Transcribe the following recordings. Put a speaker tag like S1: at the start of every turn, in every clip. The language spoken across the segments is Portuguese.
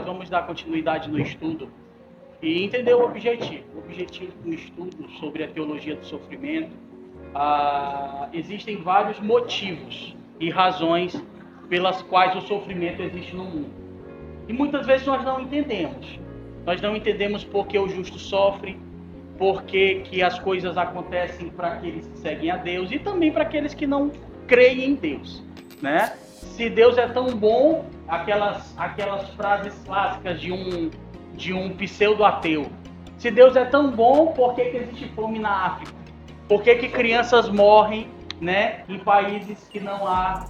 S1: nós vamos dar continuidade no estudo e entender o objetivo. O objetivo do estudo sobre a teologia do sofrimento, existem vários motivos e razões pelas quais o sofrimento existe no mundo. E muitas vezes nós não entendemos. Nós não entendemos por que o justo sofre, por que as coisas acontecem para aqueles que seguem a Deus e também para aqueles que não creem em Deus, né? Se Deus é tão bom, aquelas frases clássicas de um pseudo-ateu. Se Deus é tão bom, por que existe fome na África? Por que crianças morrem, né, em países que não há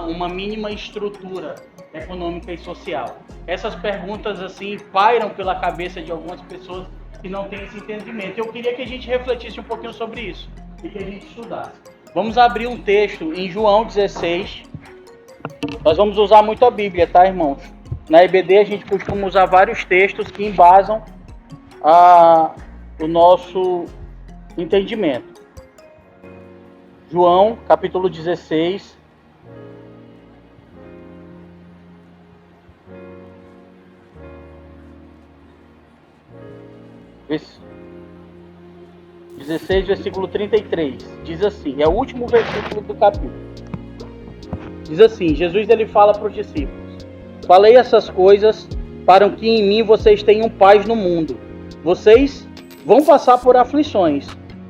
S1: uma mínima estrutura econômica e social? Essas perguntas assim pairam pela cabeça de algumas pessoas que não têm esse entendimento. Eu queria que a gente refletisse um pouquinho sobre isso e que a gente estudasse. Vamos abrir um texto em João 16. Nós vamos usar muito a Bíblia, tá, irmãos? Na EBD a gente costuma usar vários textos que embasam o nosso entendimento. João, capítulo 16. Esse 16, versículo 33, diz assim, é o último versículo do capítulo. Diz assim, Jesus ele fala para os discípulos: falei essas coisas para que em mim vocês tenham paz no mundo. Vocês vão passar por aflições,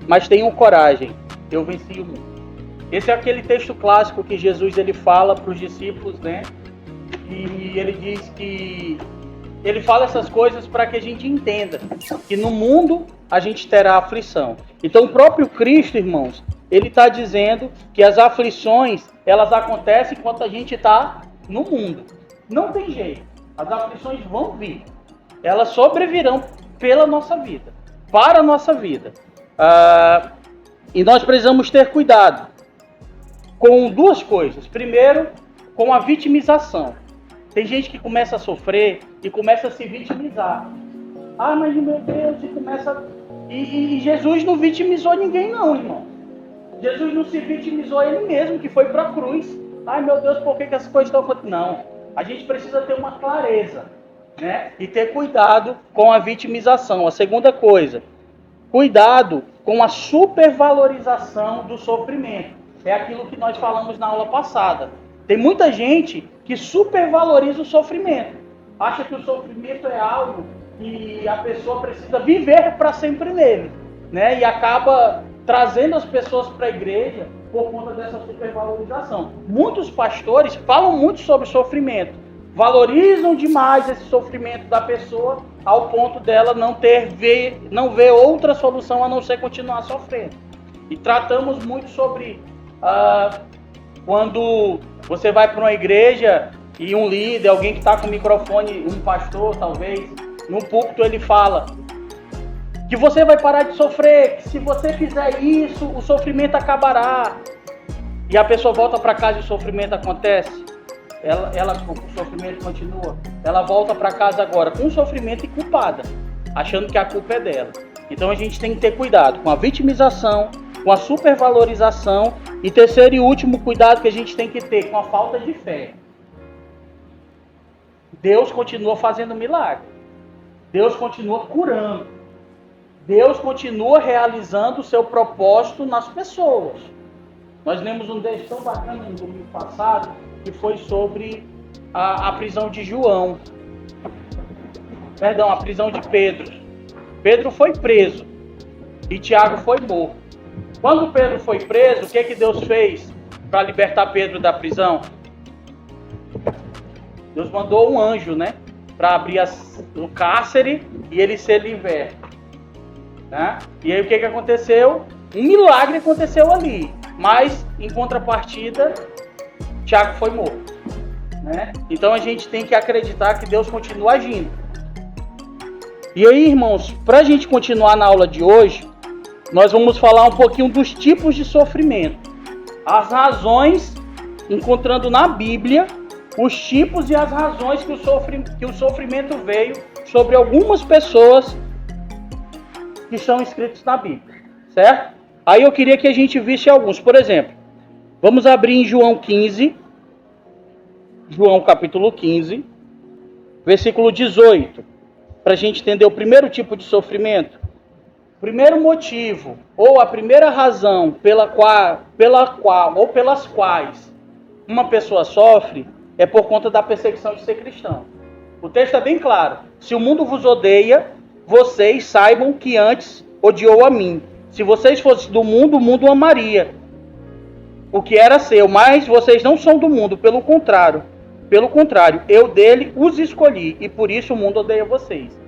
S1: mas tenham coragem, eu venci o mundo. Esse é aquele texto clássico que Jesus ele fala para os discípulos, né? E ele diz que ele fala essas coisas para que a gente entenda que no mundo a gente terá aflição. Então o próprio Cristo, irmãos, ele está dizendo que as aflições, elas acontecem enquanto a gente está no mundo. Não tem jeito. As aflições vão vir. Elas sobrevirão pela nossa vida, para a nossa vida. E nós precisamos ter cuidado com duas coisas. Primeiro, com a vitimização. Tem gente que começa a sofrer e começa a se vitimizar. Ah, mas meu Deus, e começa... E Jesus não vitimizou ninguém não, irmão. Jesus não se vitimizou ele mesmo, que foi para a cruz. Ai, meu Deus, por que essas coisas estão acontecendo? Não. A gente precisa ter uma clareza, né? E ter cuidado com a vitimização. A segunda coisa, cuidado com a supervalorização do sofrimento. É aquilo que nós falamos na aula passada. Tem muita gente que supervaloriza o sofrimento. Acha que o sofrimento é algo que a pessoa precisa viver para sempre nele, né? E acaba trazendo as pessoas para a igreja por conta dessa supervalorização. Muitos pastores falam muito sobre sofrimento, valorizam demais esse sofrimento da pessoa ao ponto dela não ver outra solução a não ser continuar sofrendo. E tratamos muito sobre quando você vai para uma igreja e um líder, alguém que está com o microfone, um pastor talvez, no púlpito ele fala que você vai parar de sofrer, que se você fizer isso, o sofrimento acabará. E a pessoa volta para casa e o sofrimento acontece. O sofrimento continua. Ela volta para casa agora com sofrimento e culpada, achando que a culpa é dela. Então a gente tem que ter cuidado com a vitimização, com a supervalorização e terceiro e último cuidado que a gente tem que ter com a falta de fé. Deus continua fazendo milagre. Deus continua curando. Deus continua realizando o seu propósito nas pessoas. Nós lemos um texto tão bacana no domingo passado, que foi sobre a prisão de João. Perdão, a prisão de Pedro. Pedro foi preso e Tiago foi morto. Quando Pedro foi preso, o que Deus fez para libertar Pedro da prisão? Deus mandou um anjo, né? Para abrir o cárcere e ele ser liberto. Né? E aí o que aconteceu? Um milagre aconteceu ali. Mas, em contrapartida, Tiago foi morto. Né? Então a gente tem que acreditar que Deus continua agindo. E aí, irmãos, para a gente continuar na aula de hoje, nós vamos falar um pouquinho dos tipos de sofrimento. As razões, encontrando na Bíblia, os tipos e as razões que o sofrimento veio sobre algumas pessoas que estão escritos na Bíblia, certo? Aí eu queria que a gente visse alguns. Por exemplo, vamos abrir em João 15, João capítulo 15, versículo 18, para a gente entender o primeiro tipo de sofrimento. O primeiro motivo, ou a primeira razão pela qual ou pelas quais uma pessoa sofre, é por conta da perseguição de ser cristão. O texto é bem claro. Se o mundo vos odeia, vocês saibam que antes odiou a mim. Se vocês fossem do mundo, o mundo amaria o que era seu, mas vocês não são do mundo, pelo contrário, eu dele os escolhi, e por isso o mundo odeia vocês.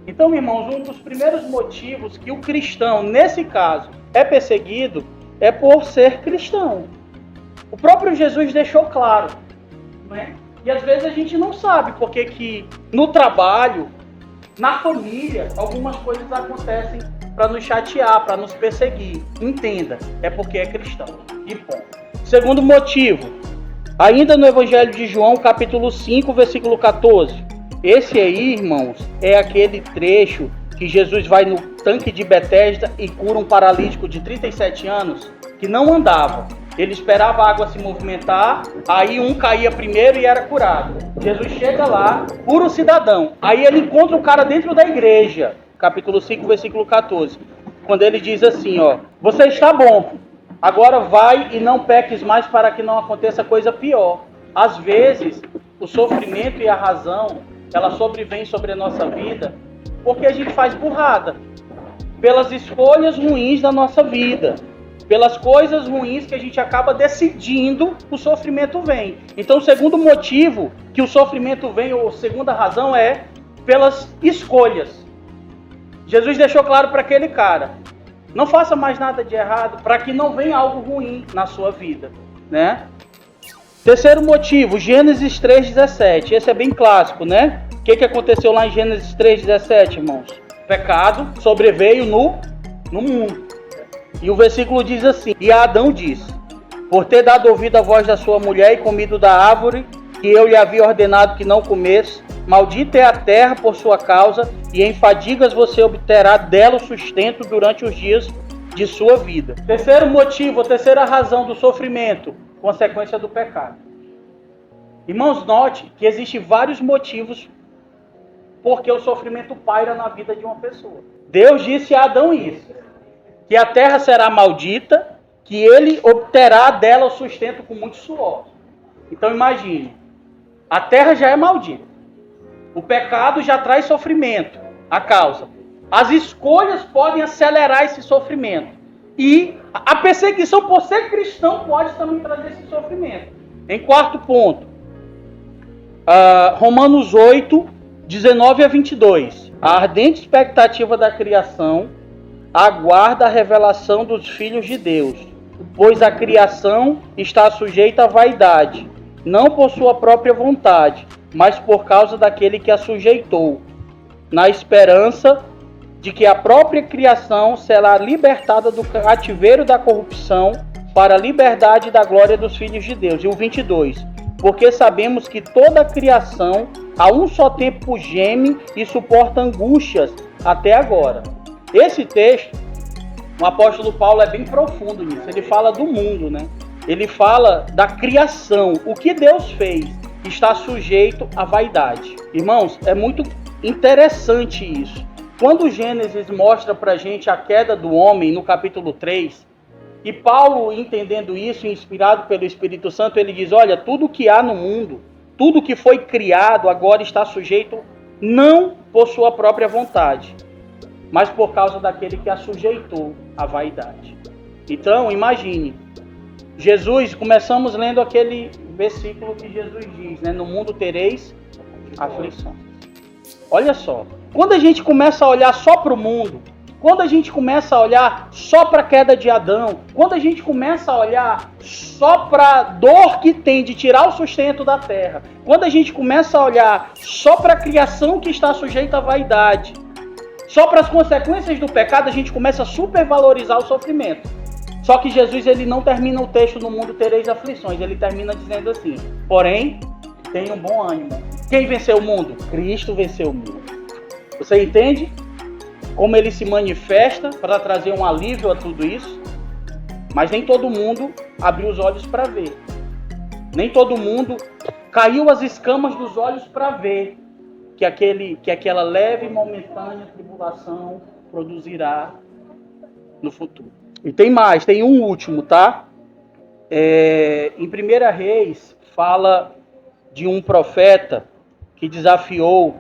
S1: Então, irmãos, um dos primeiros motivos que o cristão, nesse caso, é perseguido, é por ser cristão. O próprio Jesus deixou claro, né? E às vezes a gente não sabe porque que no trabalho, na família, algumas coisas acontecem para nos chatear, para nos perseguir. Entenda, é porque é cristão. E ponto. Segundo motivo, ainda no Evangelho de João, capítulo 5, versículo 14. Esse aí, irmãos, é aquele trecho que Jesus vai no tanque de Betesda e cura um paralítico de 37 anos que não andava. Ele esperava a água se movimentar, aí um caía primeiro e era curado. Jesus chega lá, cura o cidadão. Aí ele encontra o cara dentro da igreja, capítulo 5, versículo 14. Quando ele diz assim, ó, você está bom, agora vai e não peques mais para que não aconteça coisa pior. Às vezes, o sofrimento e a razão, ela sobrevém sobre a nossa vida porque a gente faz burrada. Pelas escolhas ruins da nossa vida. Pelas coisas ruins que a gente acaba decidindo, o sofrimento vem. Então, o segundo motivo que o sofrimento vem, ou segunda razão, é pelas escolhas. Jesus deixou claro para aquele cara, não faça mais nada de errado para que não venha algo ruim na sua vida, né? Terceiro motivo, Gênesis 3,17. Esse é bem clássico, né? O que aconteceu lá em Gênesis 3,17, irmãos? O pecado sobreveio no mundo. E o versículo diz assim, e Adão disse, por ter dado ouvido à voz da sua mulher e comido da árvore que eu lhe havia ordenado que não comesse, maldita é a terra por sua causa, e em fadigas você obterá dela o sustento durante os dias de sua vida. Terceiro motivo, a terceira razão do sofrimento, consequência do pecado. Irmãos, note que existem vários motivos porque o sofrimento paira na vida de uma pessoa. Deus disse a Adão isso, que a terra será maldita, que ele obterá dela o sustento com muito suor. Então imagine, a terra já é maldita. O pecado já traz sofrimento, a causa. As escolhas podem acelerar esse sofrimento. E a perseguição por ser cristão pode também trazer esse sofrimento. Em quarto ponto, Romanos 8, 19 a 22. A ardente expectativa da criação aguarda a revelação dos filhos de Deus, pois a criação está sujeita à vaidade, não por sua própria vontade, mas por causa daquele que a sujeitou, na esperança de que a própria criação será libertada do cativeiro da corrupção para a liberdade da glória dos filhos de Deus. E o 22, porque sabemos que toda a criação a um só tempo geme e suporta angústias até agora. Esse texto, o apóstolo Paulo é bem profundo nisso. Ele fala do mundo, né? Ele fala da criação. O que Deus fez está sujeito à vaidade. Irmãos, é muito interessante isso. Quando Gênesis mostra pra gente a queda do homem no capítulo 3, e Paulo, entendendo isso, inspirado pelo Espírito Santo, ele diz, olha, tudo que há no mundo, tudo que foi criado agora está sujeito não por sua própria vontade, mas por causa daquele que a sujeitou à vaidade. Então, imagine, Jesus, começamos lendo aquele versículo que Jesus diz, né? No mundo tereis aflições. Olha só, quando a gente começa a olhar só para o mundo, quando a gente começa a olhar só para a queda de Adão, quando a gente começa a olhar só para a dor que tem de tirar o sustento da terra, quando a gente começa a olhar só para a criação que está sujeita à vaidade, só para as consequências do pecado, a gente começa a supervalorizar o sofrimento. Só que Jesus, ele não termina o texto no mundo tereis aflições, ele termina dizendo assim, porém, tenham bom ânimo. Quem venceu o mundo? Cristo venceu o mundo. Você entende como ele se manifesta para trazer um alívio a tudo isso? Mas nem todo mundo abriu os olhos para ver. Nem todo mundo caiu as escamas dos olhos para ver que aquela leve e momentânea tribulação produzirá no futuro. E tem mais, tem um último, tá? Em 1 Reis, fala de um profeta que desafiou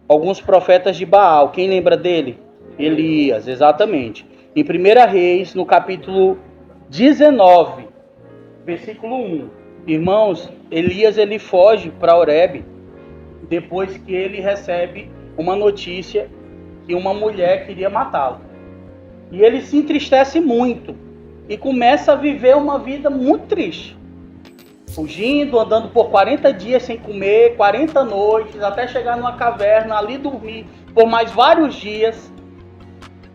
S1: alguns profetas de Baal. Quem lembra dele? Elias, exatamente. Em 1 Reis, no capítulo 19, versículo 1. Irmãos, Elias ele foge para Horebe depois que ele recebe uma notícia que uma mulher queria matá-lo. E ele se entristece muito e começa a viver uma vida muito triste. Fugindo, andando por 40 dias sem comer, 40 noites, até chegar numa caverna, ali dormir por mais vários dias.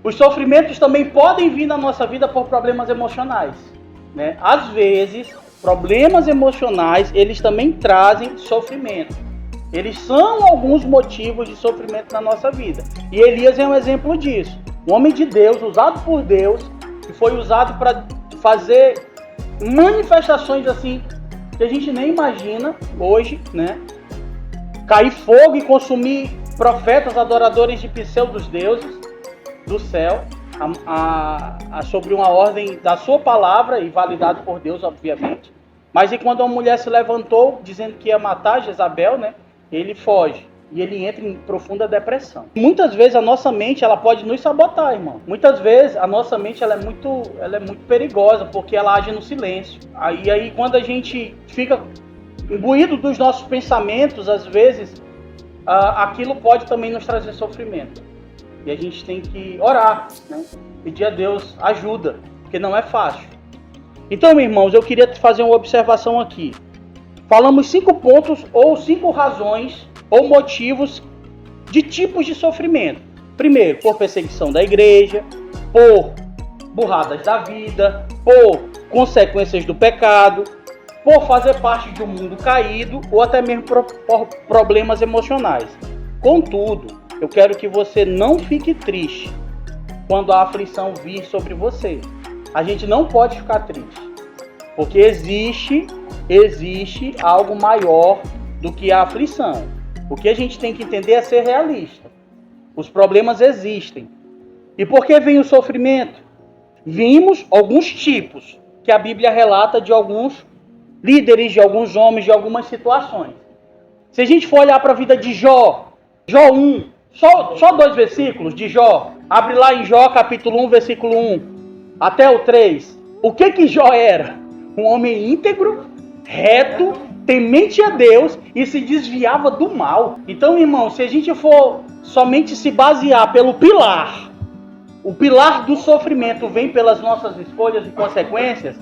S1: Os sofrimentos também podem vir na nossa vida por problemas emocionais, né? Às vezes, problemas emocionais, eles também trazem sofrimento. Eles são alguns motivos de sofrimento na nossa vida. E Elias é um exemplo disso. Um homem de Deus, usado por Deus, que foi usado para fazer manifestações assim que a gente nem imagina hoje, né? Cair fogo e consumir profetas adoradores de pseudos deuses do céu, sobre uma ordem da sua palavra e validado por Deus, obviamente. Mas e quando a mulher se levantou dizendo que ia matar Jezabel, né? Ele foge e ele entra em profunda depressão. Muitas vezes a nossa mente ela pode nos sabotar, irmão. Muitas vezes a nossa mente ela é muito perigosa porque ela age no silêncio. Aí quando a gente fica imbuído dos nossos pensamentos, às vezes aquilo pode também nos trazer sofrimento. E a gente tem que orar, né? Pedir a Deus ajuda, porque não é fácil. Então, irmãos, eu queria fazer uma observação aqui. Falamos 5 pontos ou 5 razões ou motivos de tipos de sofrimento. Primeiro, por perseguição da igreja, por burradas da vida, por consequências do pecado, por fazer parte de um mundo caído ou até mesmo por problemas emocionais. Contudo, eu quero que você não fique triste quando a aflição vir sobre você. A gente não pode ficar triste, porque existe algo maior do que a aflição. O que a gente tem que entender é ser realista. Os problemas existem. E por que vem o sofrimento? Vimos alguns tipos que a Bíblia relata de alguns líderes, de alguns homens, de algumas situações. Se a gente for olhar para a vida de Jó 1, só 2 versículos de Jó. Abre lá em Jó capítulo 1, versículo 1 até o 3. O que Jó era? Um homem íntegro, reto, temente a Deus e se desviava do mal. Então, irmão, se a gente for somente se basear pelo pilar, o pilar do sofrimento vem pelas nossas escolhas e consequências,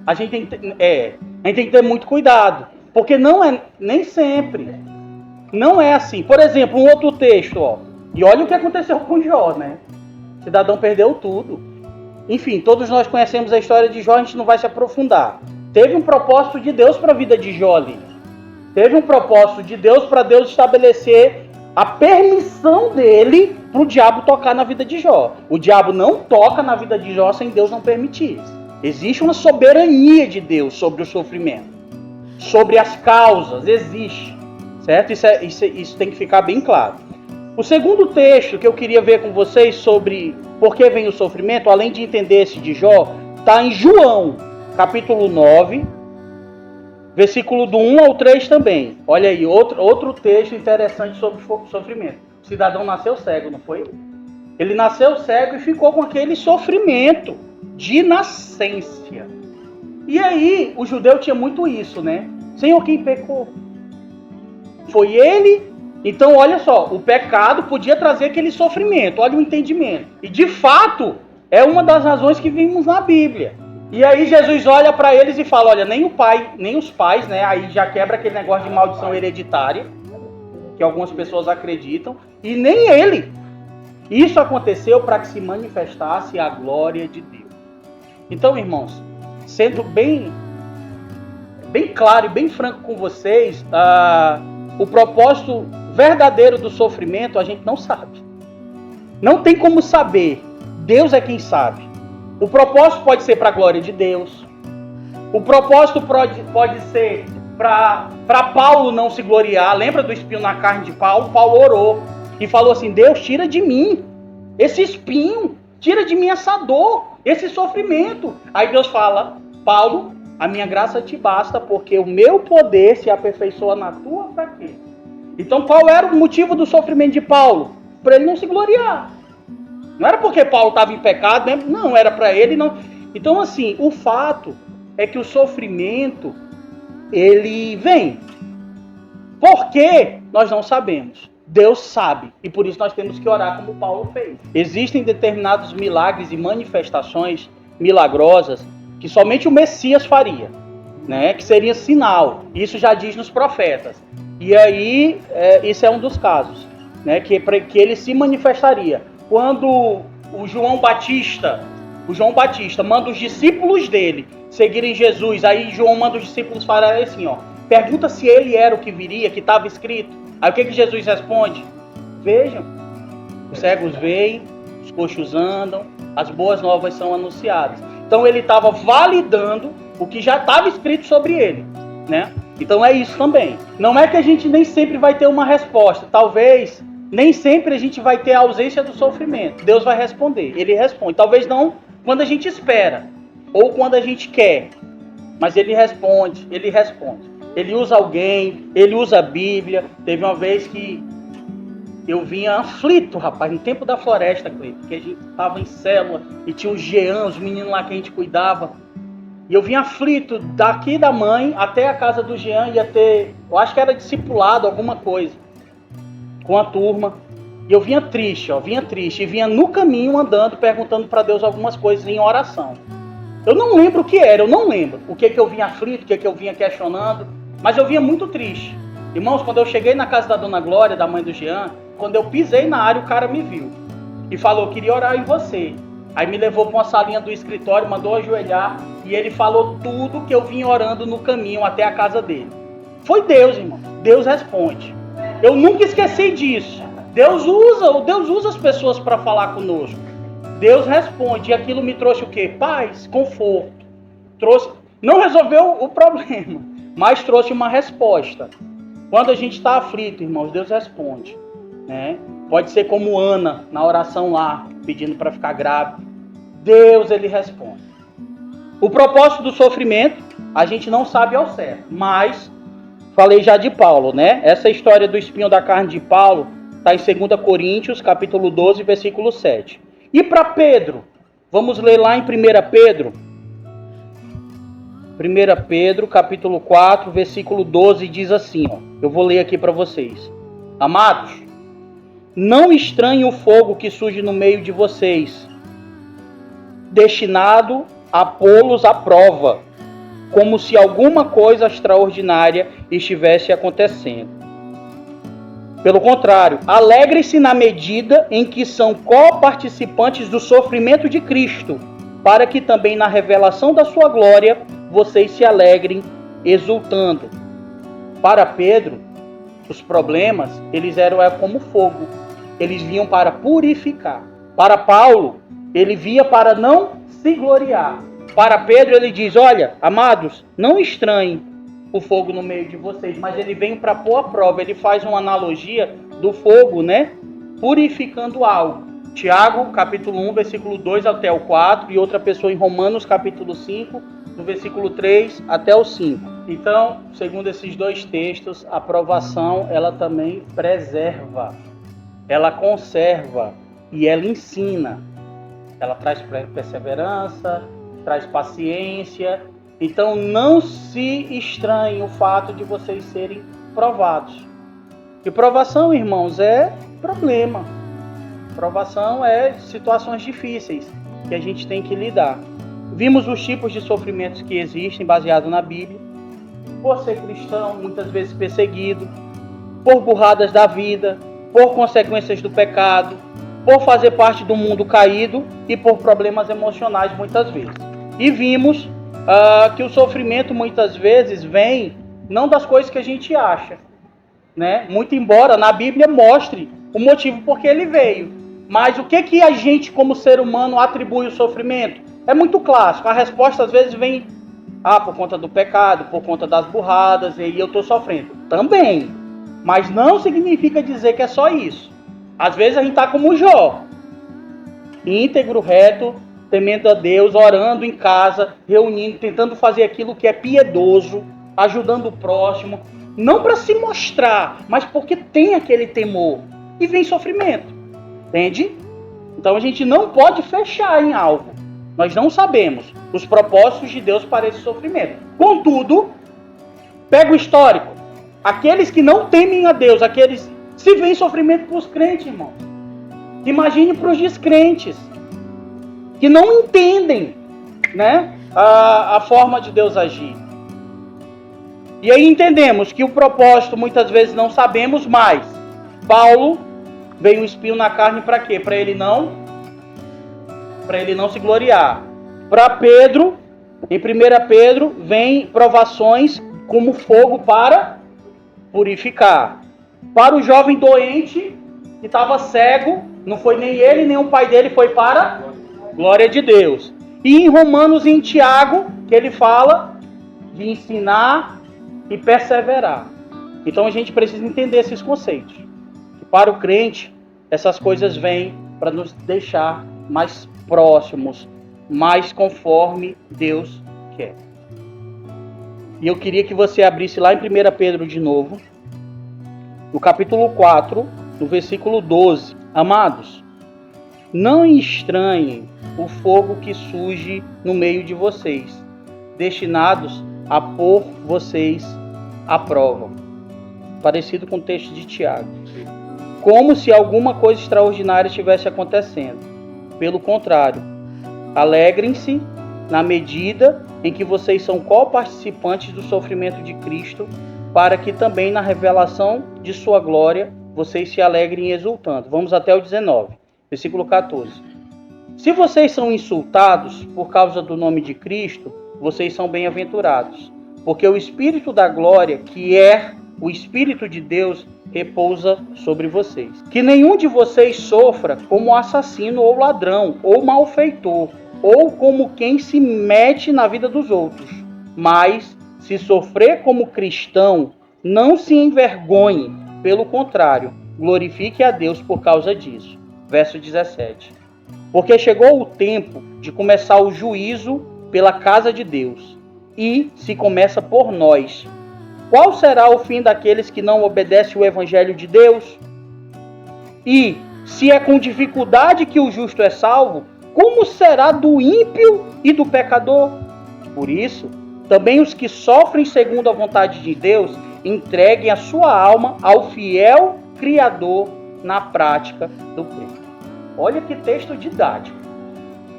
S1: a gente tem que ter muito cuidado. Porque não é nem sempre. Não é assim. Por exemplo, um outro texto, ó. E olha o que aconteceu com Jó, né? O cidadão perdeu tudo. Enfim, todos nós conhecemos a história de Jó, a gente não vai se aprofundar. Teve um propósito de Deus para a vida de Jó ali. Teve um propósito de Deus para Deus estabelecer a permissão dele para o diabo tocar na vida de Jó. O diabo não toca na vida de Jó sem Deus não permitir. Existe uma soberania de Deus sobre o sofrimento. Sobre as causas, existe. Certo? Isso tem que ficar bem claro. O segundo texto que eu queria ver com vocês sobre por que vem o sofrimento, além de entender esse de Jó, está em João, capítulo 9, versículo do 1 ao 3 também. Olha aí, outro texto interessante sobre sofrimento. O cidadão nasceu cego, não foi? Ele nasceu cego e ficou com aquele sofrimento de nascença. E aí, o judeu tinha muito isso, né? Senhor, quem pecou? Foi ele? Então, olha só, o pecado podia trazer aquele sofrimento, olha o entendimento. E, de fato, é uma das razões que vimos na Bíblia. E aí Jesus olha para eles e fala, olha, nem os pais, né? Aí já quebra aquele negócio de maldição hereditária, que algumas pessoas acreditam, e nem ele. Isso aconteceu para que se manifestasse a glória de Deus. Então, irmãos, sendo bem claro e bem franco com vocês, o propósito verdadeiro do sofrimento a gente não sabe. Não tem como saber. Deus é quem sabe. O propósito pode ser para a glória de Deus. O propósito pode ser para Paulo não se gloriar. Lembra do espinho na carne de Paulo? Paulo orou e falou assim: Deus, tira de mim esse espinho, tira de mim essa dor, esse sofrimento. Aí Deus fala: Paulo, a minha graça te basta, porque o meu poder se aperfeiçoa na tua fraqueza. Então qual era o motivo do sofrimento de Paulo? Para ele não se gloriar. Não era porque Paulo estava em pecado, né? Não, era para ele não. Então assim, o fato é que o sofrimento, ele vem. Por quê? Nós não sabemos. Deus sabe. E por isso nós temos que orar como Paulo fez. Existem determinados milagres e manifestações milagrosas que somente o Messias faria, né? Que seria sinal. Isso já diz nos profetas. E aí, isso é um dos casos, né? Que ele se manifestaria. Quando o João Batista manda os discípulos dele seguirem Jesus, aí João manda os discípulos falarem assim, ó: pergunta se ele era o que viria, que estava escrito. Aí o que Jesus responde? Vejam, os cegos veem, os coxos andam, as boas novas são anunciadas. Então ele estava validando o que já estava escrito sobre ele, né? Então é isso também. Não é que a gente nem sempre vai ter uma resposta. Talvez nem sempre a gente vai ter a ausência do sofrimento. Deus vai responder, ele responde. Talvez não quando a gente espera ou quando a gente quer, mas ele responde, ele responde. Ele usa alguém, ele usa a Bíblia. Teve uma vez que eu vinha aflito, rapaz, no tempo da floresta, porque a gente estava em célula e tinha o Jean, os meninos lá que a gente cuidava. E eu vinha aflito daqui da mãe até a casa do Jean, ia ter, eu acho que era discipulado, alguma coisa, com a turma. E eu vinha triste, e vinha no caminho andando, perguntando para Deus algumas coisas em oração. Eu não lembro o que era, eu não lembro o que eu vinha aflito, o que eu vinha questionando, mas eu vinha muito triste. Irmãos, quando eu cheguei na casa da Dona Glória, da mãe do Jean, quando eu pisei na área, o cara me viu e falou: queria orar em você. Aí me levou para uma salinha do escritório, mandou ajoelhar e ele falou tudo que eu vinha orando no caminho até a casa dele. Foi Deus, irmão. Deus responde. Eu nunca esqueci disso. Deus usa as pessoas para falar conosco. Deus responde. E aquilo me trouxe o quê? Paz, conforto. Não resolveu o problema, mas trouxe uma resposta. Quando a gente está aflito, irmãos, Deus responde, né? Pode ser como Ana, na oração lá, pedindo para ficar grávida. Deus, ele responde. O propósito do sofrimento, a gente não sabe ao certo, mas falei já de Paulo, né? Essa história do espinho da carne de Paulo está em 2 Coríntios, capítulo 12, versículo 7. E para Pedro, vamos ler lá em 1 Pedro. 1 Pedro, capítulo 4, versículo 12, diz assim, ó. Eu vou ler aqui para vocês. Amados, não estranhem o fogo que surge no meio de vocês, destinado a pô-los à prova, como se alguma coisa extraordinária estivesse acontecendo. Pelo contrário, alegrem-se na medida em que são coparticipantes do sofrimento de Cristo, para que também na revelação da sua glória vocês se alegrem exultando. Para Pedro, os problemas, eles eram como fogo. Eles vinham para purificar. Para Paulo, ele via para não se gloriar. Para Pedro, ele diz: olha, amados, não estranhem o fogo no meio de vocês, mas ele vem para pôr a prova. Ele faz uma analogia do fogo, né? Purificando algo. Tiago, capítulo 1, versículo 2 até o 4, e outra pessoa em Romanos, capítulo 5, do versículo 3 até o 5. Então, segundo esses dois textos, a provação, ela também preserva, ela conserva e ela ensina. Ela traz perseverança, traz paciência. Então, não se estranhe o fato de vocês serem provados. E provação, irmãos, é problema. Provação é situações difíceis que a gente tem que lidar. Vimos os tipos de sofrimentos que existem, baseado na Bíblia. Por ser cristão, muitas vezes perseguido, por burradas da vida, por consequências do pecado, por fazer parte do mundo caído e por problemas emocionais, muitas vezes. E vimos que o sofrimento, muitas vezes, vem não das coisas que a gente acha, né? Muito embora na Bíblia mostre o motivo por que ele veio. Mas o que a gente, como ser humano, atribui ao sofrimento? É muito clássico. A resposta, às vezes, vem Ah, por conta do pecado, por conta das burradas, e aí eu estou sofrendo. Também. Mas não significa dizer que é só isso. Às vezes a gente está como Jó. Íntegro, reto, temendo a Deus, orando em casa, reunindo, tentando fazer aquilo que é piedoso, ajudando o próximo. Não para se mostrar, mas porque tem aquele temor. E vem sofrimento. Entende? Então a gente não pode fechar em algo. Nós não sabemos os propósitos de Deus para esse sofrimento. Contudo, pega o histórico. Aqueles que não temem a Deus, aqueles... Se vem sofrimento para os crentes, irmão. Imagine para os descrentes. Que não entendem, né, a forma de Deus agir. E aí entendemos que o propósito muitas vezes não sabemos mais. Paulo veio um espinho na carne para quê? Para ele não se gloriar. Para Pedro, em 1 Pedro, vem provações como fogo para purificar. Para o jovem doente, que estava cego, não foi nem ele, nem o pai dele, foi para glória de Deus. E em Romanos e em Tiago, que ele fala de ensinar e perseverar. Então a gente precisa entender esses conceitos. Que para o crente, essas coisas vêm para nos deixar mais próximos, mais conforme Deus quer. E eu queria que você abrisse lá em 1 Pedro de novo, no capítulo 4, no versículo 12. Amados, não estranhem o fogo que surge no meio de vocês, destinados a pôr vocês à prova. Parecido com o texto de Tiago. Como se alguma coisa extraordinária estivesse acontecendo. Pelo contrário, alegrem-se na medida em que vocês são co-participantes do sofrimento de Cristo, para que também na revelação de sua glória vocês se alegrem exultando. Vamos até o 19, versículo 14. Se vocês são insultados por causa do nome de Cristo, vocês são bem-aventurados, porque o Espírito da glória, que é o Espírito de Deus, repousa sobre vocês. Que nenhum de vocês sofra como assassino ou ladrão, ou malfeitor, ou como quem se mete na vida dos outros. Mas, se sofrer como cristão, não se envergonhe, pelo contrário, glorifique a Deus por causa disso. Verso 17. Porque chegou o tempo de começar o juízo pela casa de Deus, e se começa por nós. Qual será o fim daqueles que não obedecem o evangelho de Deus? E, se é com dificuldade que o justo é salvo, como será do ímpio e do pecador? Por isso, também os que sofrem segundo a vontade de Deus, entreguem a sua alma ao fiel Criador na prática do bem. Olha que texto didático.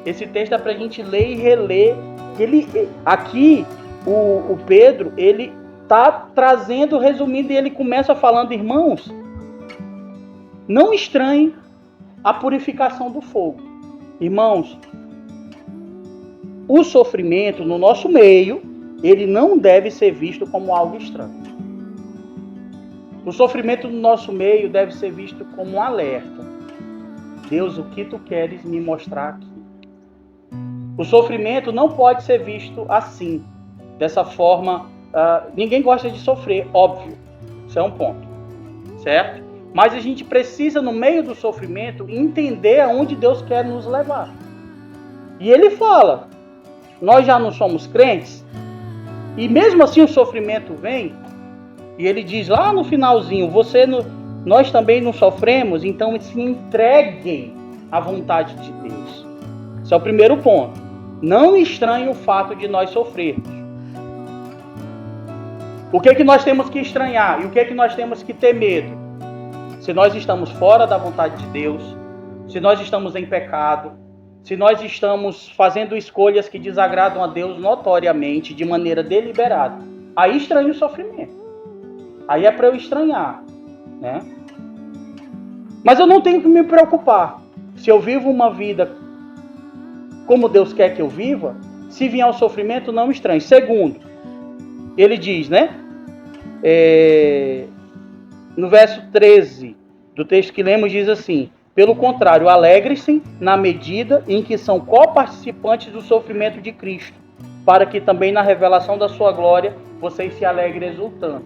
S1: Esse texto dá para a gente ler e reler. Aqui, o Pedro, ele está trazendo, resumindo, e ele começa falando, irmãos, não estranhem a purificação do fogo. Irmãos, o sofrimento no nosso meio, ele não deve ser visto como algo estranho. O sofrimento no nosso meio deve ser visto como um alerta. Deus, o que tu queres me mostrar aqui? O sofrimento não pode ser visto assim, dessa forma. Ninguém gosta de sofrer, óbvio. Isso é um ponto, certo? Mas a gente precisa, no meio do sofrimento, entender aonde Deus quer nos levar. E ele fala, nós já não somos crentes, e mesmo assim o sofrimento vem, e ele diz lá no finalzinho, nós também não sofremos, então se entreguem à vontade de Deus. Esse é o primeiro ponto. Não estranhe o fato de nós sofrermos. O que é que nós temos que estranhar? E o que é que nós temos que ter medo? Se nós estamos fora da vontade de Deus, se nós estamos em pecado, se nós estamos fazendo escolhas que desagradam a Deus notoriamente, de maneira deliberada, aí estranha o sofrimento. Aí é para eu estranhar, né? Mas eu não tenho que me preocupar. Se eu vivo uma vida como Deus quer que eu viva, se vier o sofrimento, não estranhe. Segundo, ele diz, né? No verso 13 do texto que lemos, diz assim: pelo contrário, alegrem-se na medida em que são co-participantes do sofrimento de Cristo, para que também na revelação da sua glória vocês se alegrem exultando.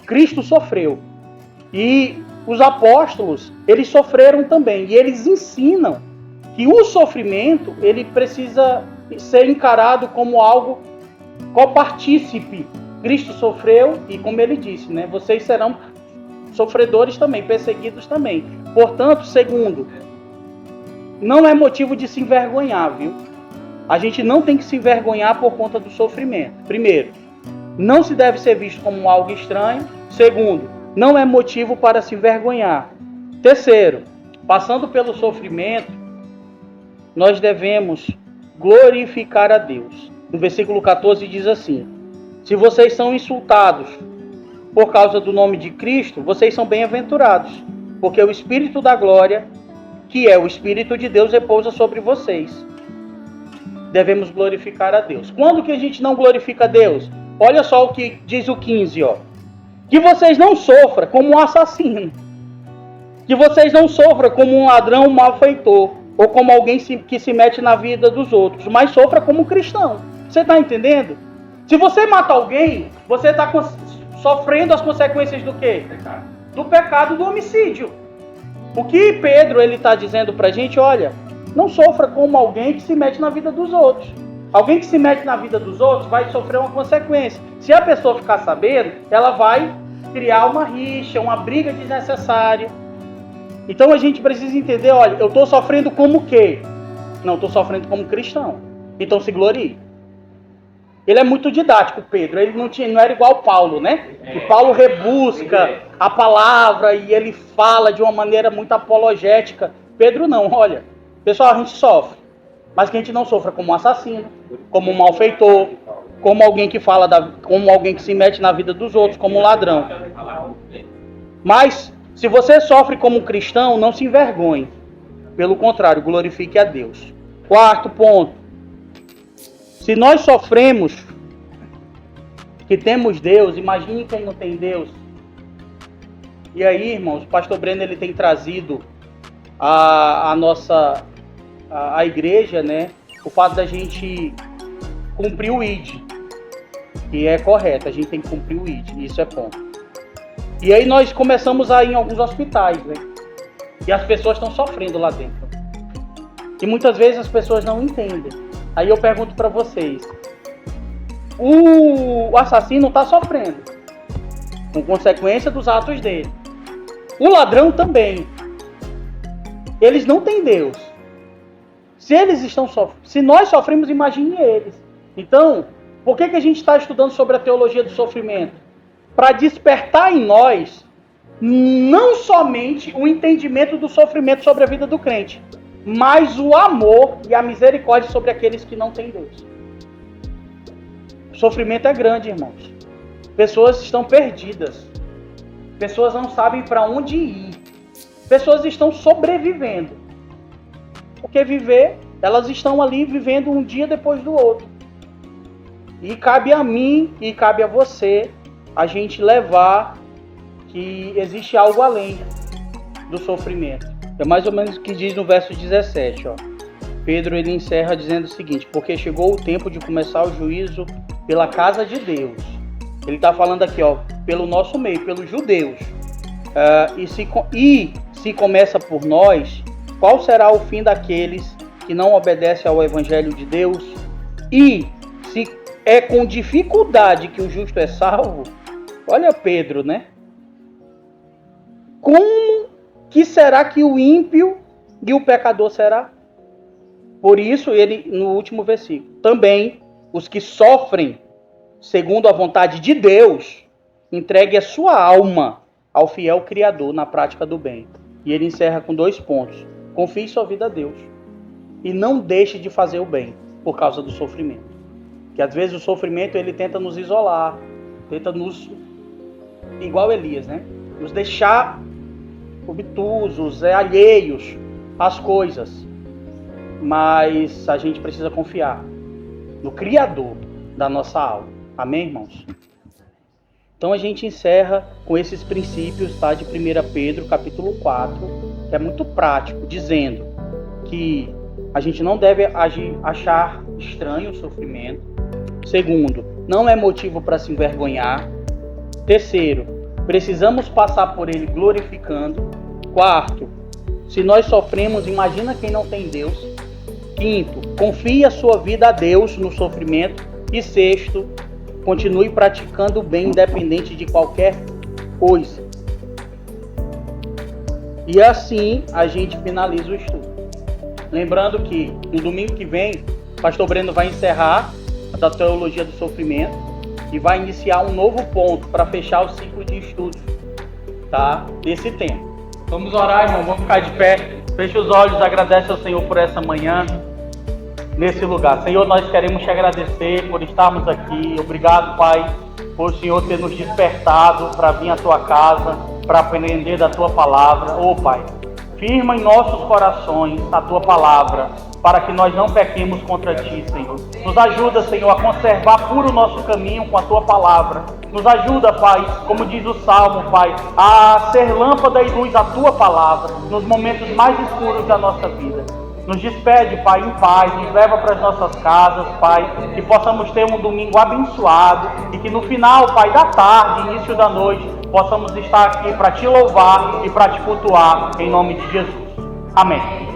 S1: Cristo sofreu. E os apóstolos, eles sofreram também. E eles ensinam que o sofrimento, ele precisa ser encarado como algo copartícipe. Cristo sofreu e, como ele disse, né, vocês serão sofredores também, perseguidos também. Portanto, segundo, não é motivo de se envergonhar, viu? A gente não tem que se envergonhar por conta do sofrimento. Primeiro, não se deve ser visto como algo estranho. Segundo, não é motivo para se envergonhar. Terceiro, passando pelo sofrimento, nós devemos glorificar a Deus. No versículo 14 diz assim: se vocês são insultados por causa do nome de Cristo, vocês são bem-aventurados, porque o Espírito da glória, que é o Espírito de Deus, repousa sobre vocês. Devemos glorificar a Deus. Quando que a gente não glorifica a Deus? Olha só o que diz o 15, ó. Que vocês não sofram como um assassino. Que vocês não sofram como um ladrão, um malfeitor, ou como alguém que se mete na vida dos outros, mas sofra como um cristão. Você está entendendo? Se você mata alguém, você está sofrendo as consequências do quê? Do pecado do homicídio. O que Pedro está dizendo para a gente, olha, não sofra como alguém que se mete na vida dos outros. Alguém que se mete na vida dos outros vai sofrer uma consequência. Se a pessoa ficar sabendo, ela vai criar uma rixa, uma briga desnecessária. Então a gente precisa entender, olha, eu estou sofrendo como o quê? Não, estou sofrendo como cristão. Então se glorie. Ele é muito didático, Pedro. Ele não era igual Paulo, né? Que Paulo rebusca a palavra e ele fala de uma maneira muito apologética. Pedro não, olha. Pessoal, a gente sofre. Mas que a gente não sofra como um assassino, como um malfeitor, como alguém que como alguém que se mete na vida dos outros, como um ladrão. Mas, se você sofre como um cristão, não se envergonhe. Pelo contrário, glorifique a Deus. Quarto ponto. Se nós sofremos que temos Deus, imagine quem não tem Deus. E aí, irmãos, o pastor Breno ele tem trazido a igreja, né, o fato da gente cumprir o ID, que é correto, a gente tem que cumprir o ID, isso é ponto. E aí nós começamos a ir em alguns hospitais, né, e as pessoas estão sofrendo lá dentro. E muitas vezes as pessoas não entendem. Aí eu pergunto para vocês, o assassino está sofrendo, com consequência dos atos dele. O ladrão também. Eles não têm Deus. Se eles estão sofrendo, se nós sofremos, imagine eles. Então, por que a gente está estudando sobre a teologia do sofrimento? Para despertar em nós não somente o entendimento do sofrimento sobre a vida do crente, mas o amor e a misericórdia sobre aqueles que não têm Deus. O sofrimento é grande, irmãos. Pessoas estão perdidas. Pessoas não sabem para onde ir. Pessoas estão sobrevivendo. Porque viver, elas estão ali vivendo um dia depois do outro. E cabe a mim e cabe a você a gente levar que existe algo além do sofrimento. É mais ou menos o que diz no verso 17. Ó. Pedro ele encerra dizendo o seguinte: porque chegou o tempo de começar o juízo pela casa de Deus. Ele está falando aqui, ó, pelo nosso meio, pelos judeus. E se começa por nós, qual será o fim daqueles que não obedecem ao Evangelho de Deus? E se é com dificuldade que o justo é salvo, olha Pedro, né? Como que será que o ímpio e o pecador será? Por isso, ele, no último versículo, também os que sofrem segundo a vontade de Deus, entregue a sua alma ao fiel Criador na prática do bem. E ele encerra com 2 pontos. Confie sua vida a Deus. E não deixe de fazer o bem por causa do sofrimento. Que às vezes o sofrimento ele tenta nos isolar, tenta nos, igual Elias, né? Nos deixar obtusos, alheios às coisas. Mas a gente precisa confiar no Criador da nossa alma. Amém, irmãos? Então a gente encerra com esses princípios, tá, de 1 Pedro, capítulo 4, que é muito prático, dizendo que a gente não deve achar estranho o sofrimento. Segundo, não é motivo para se envergonhar. Terceiro, precisamos passar por ele glorificando. Quarto, se nós sofremos, imagina quem não tem Deus. Quinto, confie a sua vida a Deus no sofrimento. E sexto, continue praticando o bem independente de qualquer coisa. E assim a gente finaliza o estudo. Lembrando que no domingo que vem, o pastor Breno vai encerrar a teologia do sofrimento e vai iniciar um novo ponto para fechar o ciclo de estudos, tá? Desse tema. Vamos orar, irmão, vamos ficar de pé. Feche os olhos, agradece ao Senhor por essa manhã, nesse lugar. Senhor, nós queremos te agradecer por estarmos aqui. Obrigado, Pai, por o Senhor ter nos despertado para vir à tua casa, para aprender da tua palavra. Ô Pai, firma em nossos corações a tua palavra, para que nós não pequemos contra ti, Senhor. Nos ajuda, Senhor, a conservar puro o nosso caminho com a tua palavra. Nos ajuda, Pai, como diz o Salmo, Pai, a ser lâmpada e luz a tua palavra nos momentos mais escuros da nossa vida. Nos despede, Pai, em paz, nos leva para as nossas casas, Pai, que possamos ter um domingo abençoado e que no final, Pai, da tarde, início da noite, possamos estar aqui para te louvar e para te cultuar, em nome de Jesus. Amém.